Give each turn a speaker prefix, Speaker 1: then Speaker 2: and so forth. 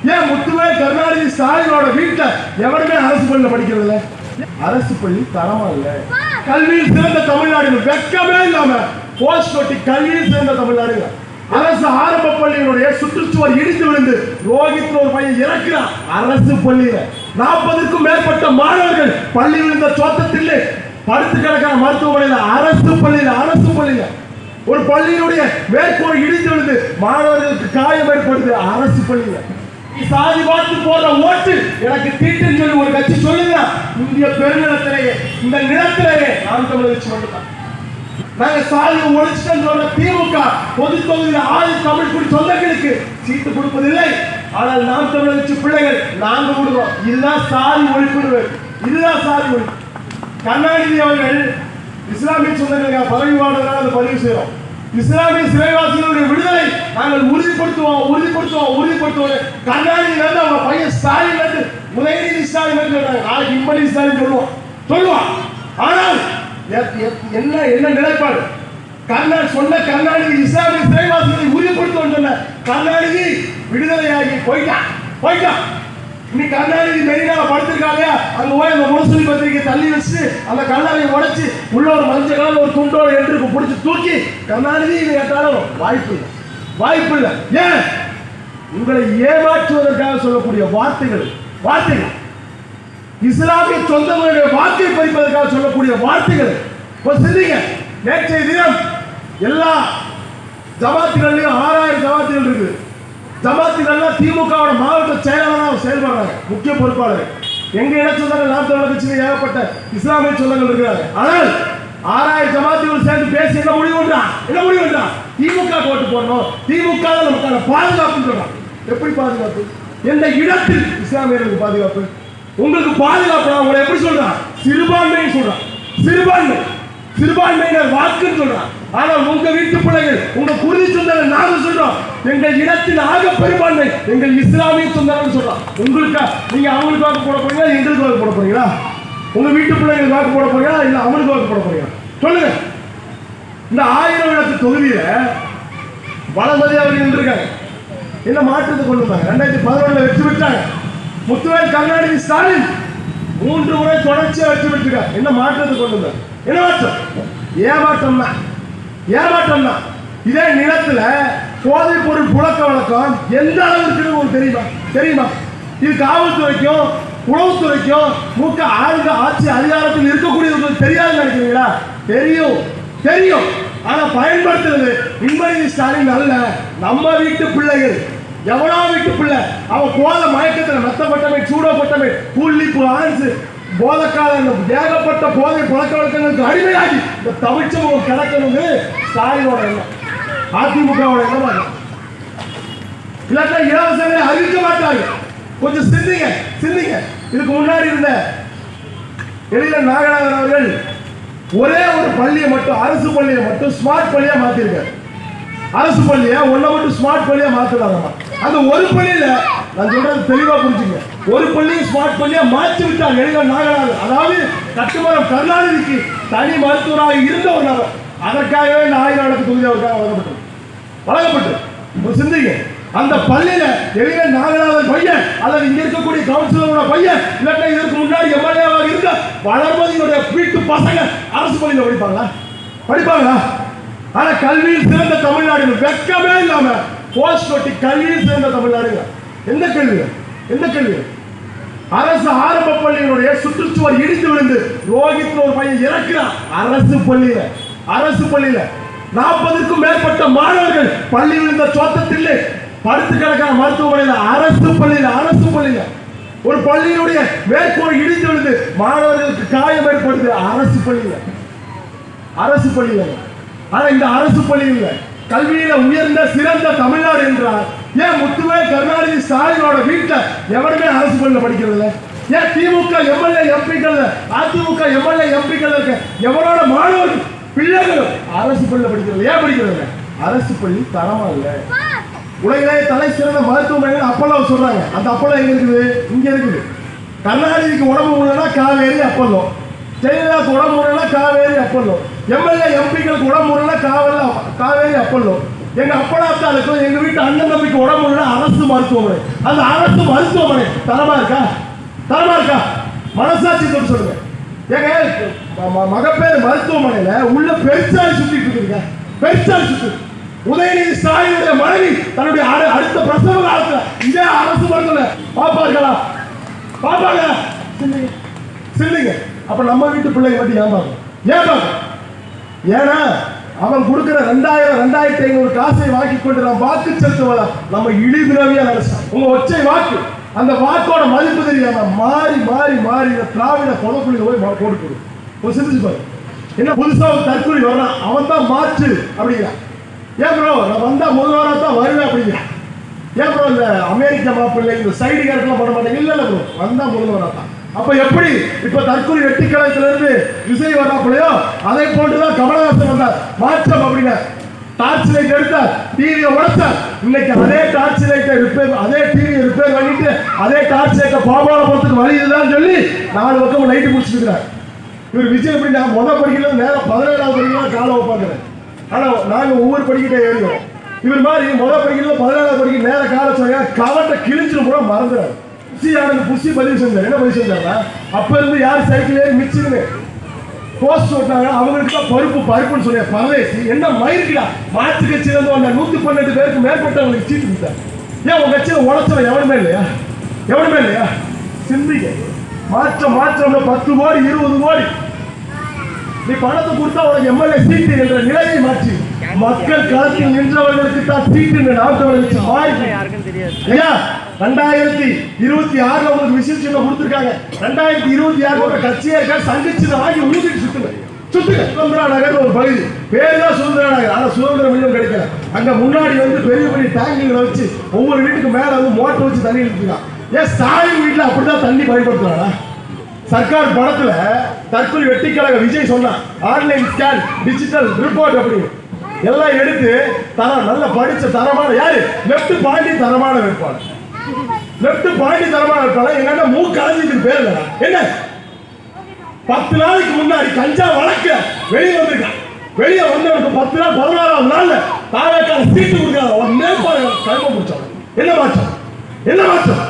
Speaker 1: ஏன் முத்துவேல் கருணாநிதி ஸ்டாலினோட வீட்டுல எவருமே அரசு பள்ளியில படிக்கிறது இல்ல? அரசு பள்ளி தரமா இல்ல. கல்வியில் சிறந்த தமிழ்நாடு வெக்கமே இல்லாம போஸ்ட் ஒட்டி கல்வியில் சிறந்த தமிழ்நாடு. அரசு ஆரம்ப பள்ளியினுடைய சுற்றுச்சுவர் இடிந்து விழுந்து ரோஹித் ஒரு பையன் இறக்கிறான். அரசு பள்ளியில 40க்கும் மேற்பட்ட மாணவர்கள் பள்ளி விழுந்த சோத்தத்தில் படுத்து கிடக்கிற மருத்துவமனையில அரசு பள்ளியில ஒரு பள்ளியினுடைய மேற்கூரை இடிந்து விழுந்து மாணவர்களுக்கு காயம் ஏற்படுது. அரசு பள்ளியில சாதி பார்த்து போற ஓட்டு எனக்கு தீட்டுன்னு சொல்லி ஒரு கட்சி சொல்லுங்க. இந்திய பெருநிலத்திலேயே இந்த நிலத்திலேயே நாம் தமிழர் கட்சி மட்டும்தான். நாங்க சாதியை ஒழிச்சுட்டு சொல்ற திமுக பொது தொகுதியில் ஆதி தமிழ் குடி சொந்தங்களுக்கு சீட்டு கொடுப்பதில்லை. ஆனால் நாம் தமிழர் கட்சி பிள்ளைகள் நாங்க கொடுக்கிறோம். இதுதான் சாதி ஒழிப்பு, இதுதான் சாதி ஒழிப்பு. கருணாநிதி அவர்கள் இஸ்லாமிய சொந்தங்களுக்கு பதவி வாழ்வதனால அதை பதிவு செய்யறோம். இஸ்லாமிய சிறைவாசிகளுடைய விடுதலை நாங்கள் உறுதிப்படுத்துவோம். கருணாநிதி வந்து அவங்க பையன் ஸ்டாலின் வந்து உதயநிதி ஸ்டாலின் நாளைக்கு இம்படி ஸ்டாலின் சொல்லுவான். ஆனால் என்ன நிலைப்பாடு? கருணாநிதி இஸ்லாமிய சிறைவாசிகளை உறுதிப்படுத்துவோம் சொன்ன கருணாநிதி விடுதலையாகி போயிட்டான். இன்னைக்கு கருணாநிதி மெரினால படுத்திருக்காங்க. அங்க போய் அந்த முரசொலி பத்திரிகை தள்ளி வச்சு அந்த கண்ணாடியை உடைச்சு உள்ள ஒரு மஞ்சள் கலர் ஒரு துண்டோட என்று பிடிச்சி தூக்கி கருணாநிதி கேட்டாலும் வாய்ப்பு இல்லை. ஏன்? உங்களை ஏமாற்றுவதற்காக சொல்லக்கூடிய வார்த்தைகள் இஸ்லாமிய சொந்தங்களுடைய வாக்கை பறிப்பதற்காக சொல்லக்கூடிய வார்த்தைகள். சிந்திங்க. நேற்றைய தினம் எல்லா ஜமாத்துகள்லயும் 6000 ஜமாத்துகள் இருக்கு. ஜமாத்துகள்லாம் திமுகவோட மாவட்ட செயலாளராக செயல்படுறாங்க, முக்கிய பொறுப்பாளர். எங்க இட சொந்தங்கள் நாம் தமிழர் கட்சியில் ஏகப்பட்ட இஸ்லாமிய சொந்தங்கள் இருக்கிறாங்க. ஆனால் 6000 ஜமாத்துகள் சேர்ந்து பேசி என்ன முடிவு பண்றான்? திமுக ஓட்டு போடணும், திமுக நமக்கான பாதுகாப்பு சொல்றான். எப்படி பாதுகாப்பு? எந்த இடத்தில் இஸ்லாமியர்களுக்கு பாதுகாப்பு? உங்களுக்கு பாதுகாப்பு உங்களை எப்படி சொல்றான்? சிறுபான்மையினர் வாக்குன்னு சொல்றான். ஆனால் உங்க வீட்டு பிள்ளைகள், உங்க குருதி சொந்தங்கள் நாங்க சொல்றோம் எங்கள் இடத்தில் ஆக பெரும்பான்மை எங்கள் இஸ்லாமிய சொந்தங்கள் சொல்றோம். உங்களுக்கு நீங்க அவங்களுக்கு வாக்கு போட போறீங்களா, எங்களுக்கு வாக்கு போட போறீங்களா? உங்க வீட்டு பிள்ளைகள் வாக்கு போட போறீங்களா, இல்ல அவங்களுக்கு வாக்கு போட போறீங்களா? சொல்லுங்க. இந்த 1000 விளக்கு தொகுதியில வளமதி அவர்கள் இருந்திருக்காங்க. என்ன மாற்றத்தை கொண்டு வந்தாங்க? 2011 வெற்றி பெற்றாங்க. முத்துவேல் கருணாநிதி ஸ்டாலின் 3 முறை தொடர்ச்சியா வெற்றி பெற்றிருக்காங்க. என்ன மாற்றத்தை கொண்டு வந்தாங்க? என்ன மாற்றம்? ஏமாற்றம்னா இதே நிலத்துல போதை பொருள் புழக்க வழக்கம் எந்த அளவுக்கு உங்களுக்கு தெரியுமா? இது காவல்துறைக்கும் உளவுத்துறைக்கும் ஆட்சி அதிகாரத்தில் இருக்கக்கூடியவர்களுக்கு தெரியாது நினைக்கிறீங்களா? தெரியும். ஆனா பயன்படுத்துறது இன்பநிதி ஸ்டாலின் அல்ல, நம்ம வீட்டு பிள்ளைகள். எவனோ வீட்டு பிள்ளை அவன் போத மயக்கத்தில் மெத்தப்பட்டமை, சூடப்பட்டமை, புள்ளிப்பு, ஆன்சு, போதக்கால ஏகப்பட்ட போதை பழக்க வழக்கங்களுக்கு அடிமையாகி இந்த தமிழ்ச்சமூகம் கிடக்கணும்னு ஸ்டாலினோட எண்ணம், அதிமுகவோட எண்ணமா. இல்லாட்டா இலவசங்களை அறிவிக்க மாட்டாங்க. கொஞ்சம் சிந்திங்க. இதுக்கு முன்னாடி இருந்த எழிலன் நாகராஜன் அவர்கள் ஒரே ஒரு பள்ளியை மட்டும், அரசு பள்ளியை மட்டும் ஸ்மார்ட் பள்ளியா மாத்திருக்காரு. அரசு பள்ளியை ஒன்ன மட்டும் ஸ்மார்ட் பள்ளியா மாத்துறாங்க. அந்த ஒரு பள்ளியில நான் சொல்றது தெளிவா புரிஞ்சுங்க, ஒரு பள்ளியை ஸ்மார்ட் பள்ளியா மாற்றி விட்டார் எழிலன் நாகராஜன். அதாவது கட்டுமரம் கருணாநிதிக்கு தனி மருத்துவராக இருந்த ஒரு நபர். அதற்காகவே இந்த 1000 விளக்கு தொகுதி அவருக்காக வழங்கப்பட்டு சிந்திங்க. அந்த பள்ளியில எழிலன் நாகராஜன் பையன் அல்லது இங்க இருக்கக்கூடிய கவுன்சிலரோட பையன், இல்லாட்டா இதற்கு முன்னாடி எம்எல்ஏவாக இருந்த வளர்மதியுடைய வீட்டு பசங்க அரசு பள்ளியில படிப்பாங்களா? ஆனா கல்வியில் சிறந்த தமிழ்நாடு வெக்கமே இல்லாம போஸ்ட் ஒட்டி கல்வியில் சிறந்த தமிழ்நாடுங்க. எந்த கேள்வி? அரசு ஆரம்ப பள்ளியினுடைய சுற்றுச்சுவர் இடிந்து விழுந்து ரோஹித் ஒரு பையன் இறக்கிறான். அரசு பள்ளியில 40க்கும் மேற்பட்ட மாணவர்கள் பள்ளி விழுந்த சோத்தத்தில் படுத்து கிடக்கிற மருத்துவமனையில அரசு பள்ளியில ஒரு பள்ளியினுடைய மேற்கூரை இடிந்து விழுந்து மாணவர்களுக்கு காயம் ஏற்படுது. அரசு பள்ளியில. ஆனா இந்த அரசு பள்ளியில கல்வியில உயர்ந்த சிறந்த தமிழ்நாடு என்றால் ஏன் முத்துவேல் கருணாநிதி ஸ்டாலினோட வீட்டுல எவருமே அரசு பள்ளியில படிக்கிறது இல்லை? ஏன் திமுக எம்எல்ஏ எம்பிக்கள், அதிமுக எம்எல்ஏ எம்பிக்கள் இருக்க எவரோட மாணவர்கள் பிள்ளைகளும் அரசு பள்ளியில படிக்கிறது? ஏன் படிக்கிறது? அரசு பள்ளி தரமா இல்லை. உலகிலேயே தலை சிறந்த மருத்துவமனைகள் அப்பல்லோ சொல்றாங்க. அந்த அப்பல்லோ எங்க இருக்குது? இங்க இருக்குது. கருணாநிதிக்கு உடம்பு முடியலன்னா காவேரி அப்பல்லோ, ஜெயலலிதாவுக்கு உடம்பு முடியலன்னா காவேரி அப்பல்லோ, எம்எல்ஏ எம்பிக்களுக்கு உடம்பு முடியலன்னா காவேரி அப்பல்லோ, எங்க அப்படாத்தாளுக்கும் எங்க வீட்டு அண்ணன் தம்பிக்கு உடம்பு இல்ல அரசு மருத்துவமனை. அந்த அரசு மருத்துவமனை தரமா இருக்கா? தரமா இருக்கா? மனசாட்சி தொட்டு சொல்லுங்க. ஏங்க மகப்பேறு மருத்துவமனையில உள்ள பெருச்சாலி சுத்திட்டு இருக்குங்க. பெருச்சாலி சுத்து. உதயநிதி ஸ்டாலினுடைய மனைவி தன்னுடைய அடுத்த பிரசவ காலத்துல இதே அரசு மருத்துவமனை பாப்பார்களா? பாப்பாங்க சில்லிங்க. அப்ப நம்ம வீட்டு பிள்ளைங்க மட்டும் ஏமாங்க. ஏமாங்க. ஏன்னா அவன் கொடுக்கிற 2000-2500 காசை வாங்கி கொண்டு நாம் வாக்கு செலுத்துவதா நம்ம இழிபிறவியா நினைச்சோம். உங்க ஒற்றை வாக்கு, அந்த வாக்கோட மதிப்பு தெரியாம மாறி மாறி மாறி இந்த திராவிட கொலைக்குழியில போய் போட்டு ஒரு சிந்திச்சு பாரு. என்ன புதுசா ஒரு தற்கொலை வர்றான், அவன் தான் மாற்று அப்படிங்கிறான். ஏன் ப்ரோ நான் வந்தா முதல்வரா தான் வருவேன் அப்படிங்கிறான். ஏன் ப்ரோ இந்த அமெரிக்க மாப்பிள்ளை இந்த சைடு கேரக்டர்லாம் பண்ண மாட்டேங்க? இல்ல ப்ரோ வந்தா முதல்வரா தான். அப்ப எப்படி இப்ப தற்கொலை வெட்டிக்கலத்துல இருந்து விஜய் வர்றாப்புலையோ அதை போட்டுதான் கமலஹாசன் வந்தார். மாற்றம் அப்படின்னா டார்ச் லைட் எடுத்தார், டிவியை உடைச்சார். இன்னைக்கு அதே டார்ச் லைட்டை ரிப்பேர், அதே டிவியை ரிப்பேர் பண்ணிட்டு அதே டார்ச் லைட்டை பாபால போறதுக்கு வழி இதுதான் சொல்லி 4 பக்கம் லைட்டு முடிச்சுக்கிறார். இவர் விஜய் எப்படின்னா படிக்கிறது நேரம் 17ஆவது படிக்கலாம் காலை வைப்பாங்கிறார். ஆனா நாங்க ஒவ்வொரு படிக்கிட்டே ஏறிவோம். இவர் மாதிரி படிக்கிறது 17ஆவது படிக்க நேர காலை சொன்னா கவட்டை கிழிஞ்சிடும் கூட மறந்துறாரு. புஷி பதிவு செஞ்சார். என்ன பதிவு செஞ்சாங்க? அப்ப இருந்து யார் சைக்கிள் ஏறி மிச்சுன்னு போஸ்ட் ஓட்டாங்க அவங்களுக்கு தான் பருப்புன்னு சொல்லிய பரதேசி என்ன மயிருக்குடா. மாற்று கட்சியில இருந்து வந்த 112 பேருக்கு மேற்பட்டவங்களுக்கு சீட்டு கொடுத்தார். ஏன் உங்க கட்சியில உழைச்சவன் எவனுமே இல்லையா? எவனுமே இல்லையா? சிந்திக்க. மாற்றம் 10 கோடி 20 கோடி நீ பணத்தை கொடுத்தா உனக்கு எம்எல்ஏ சீட்டு என்ற நிலையை மாற்றி மக்கள் களத்தில் நின்றவர்களுக்கு தான் சீட்டு நாட்டவர்களுக்கு மாறி 2026 உங்களுக்கு விசில் சின்னம் கொடுத்திருக்காங்க. 2026 கட்சியே இருக்கா சங்க சின்னம் வாங்கி ஊதிட்டு சுத்துங்க. சுதந்திரா நகர் ஒரு பகுதி பேருதான் சுதந்திரா நகர். ஆனா சுதந்திரம் இன்னும் கிடைக்கல. அங்க முன்னாடி பெரிய பெரிய டேங்குகளை வச்சு ஒவ்வொரு வீட்டுக்கு மேல மோட்டர் வச்சு தண்ணி எடுத்துக்கலாம். ஏன் ஸ்டாலின் வீட்டுல அப்படிதான் தண்ணி பயன்படுத்துறானா? சர்க்கார் படத்துல தற்கொலை வெட்டிக்கழக விஜய் சொன்னா ஆன்லைன் ஸ்கேன் டிஜிட்டல் ரிப்போர்ட் அப்படின்னு எல்லாம் எடுத்து நல்ல படிச்ச தரமான யாரு லெப்ட் பாண்டி தரமான வேட்பாளர். லெப்ட் பாண்டி தரமான வேட்பாளர் எங்க மூக்கலைஞ்சிக்கு பேர் இல்ல. என்ன 10 நாளைக்கு முன்னாடி கஞ்சா வழக்கு வெளியே வந்திருக்கான். வெளியே வந்தவனுக்கு 10 நாள் 16ஆவது நாள்ல தாவேக்கான சீட்டு கொடுக்காத நேர்பாளர் கைப்ப முடிச்சாங்க. என்ன மாற்றம்? என்ன மாற்றம்?